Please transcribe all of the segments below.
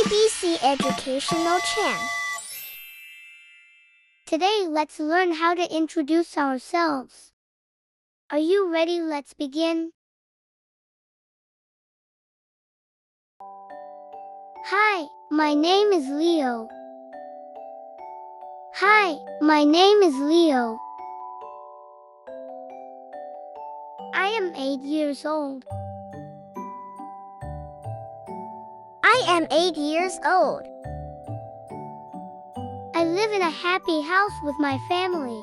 ABC Educational Channel. Today, let's learn how to introduce ourselves. Are you ready? Let's begin. Hi, my name is Leo. Hi, my name is Leo. I am 8 years old. I am 8 years old. I live in a happy house with my family.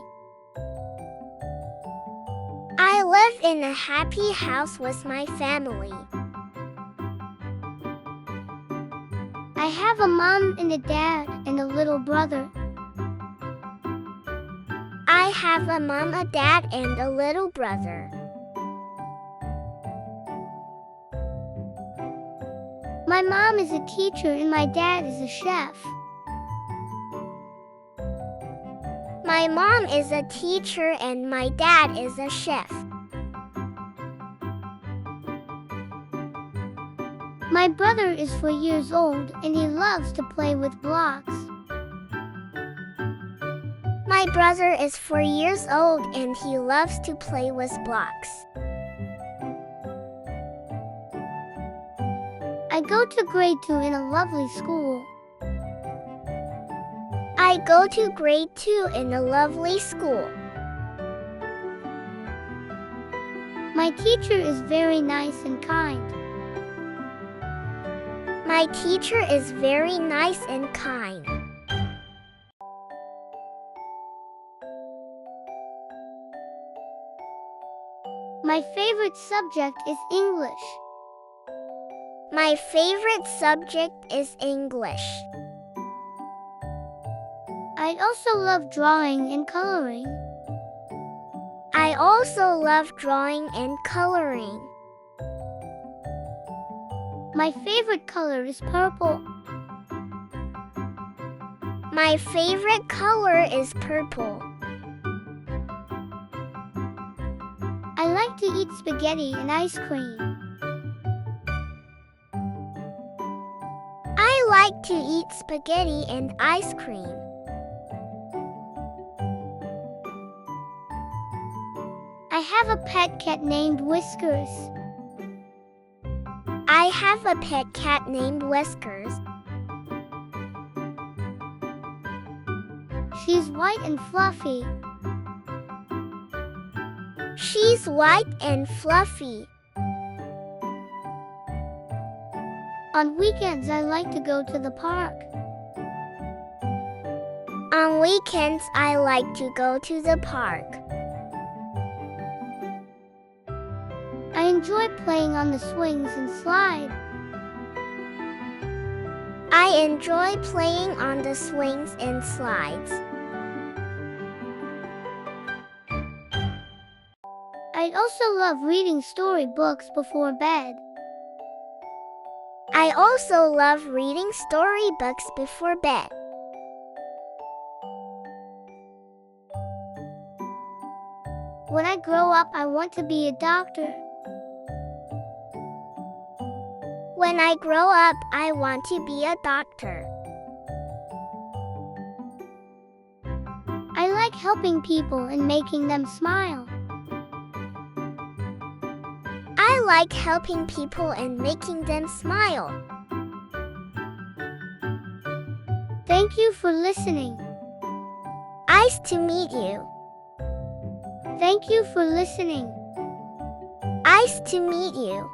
I live in a happy house with my family. I have a mom and a dad and a little brother. I have a mom, a dad, and a little brother. My mom is a teacher and my dad is a chef. My mom is a teacher and my dad is a chef. My brother is 4 years old and he loves to play with blocks. My brother is 4 years old and he loves to play with blocks. I go to grade 2 in a lovely school. I go to grade 2 in a lovely school. My teacher is very nice and kind. My teacher is very nice and kind. My favorite subject is English. My favorite subject is English. I also love drawing and coloring. I also love drawing and coloring. My favorite color is purple. My favorite color is purple. I like to eat spaghetti and ice cream. I like to eat spaghetti and ice cream. I have a pet cat named Whiskers. I have a pet cat named Whiskers. She's white and fluffy. She's white and fluffy. On weekends, I like to go to the park. On weekends, I like to go to the park. I enjoy playing on the swings and slide. I enjoy playing on the swings and slides. I also love reading storybooks before bed. I also love reading storybooks before bed. When I grow up, I want to be a doctor. When I grow up, I want to be a doctor. I like helping people and making them smile. I like helping people and making them smile. Thank you for listening. Nice to meet you. Thank you for listening. Nice to meet you.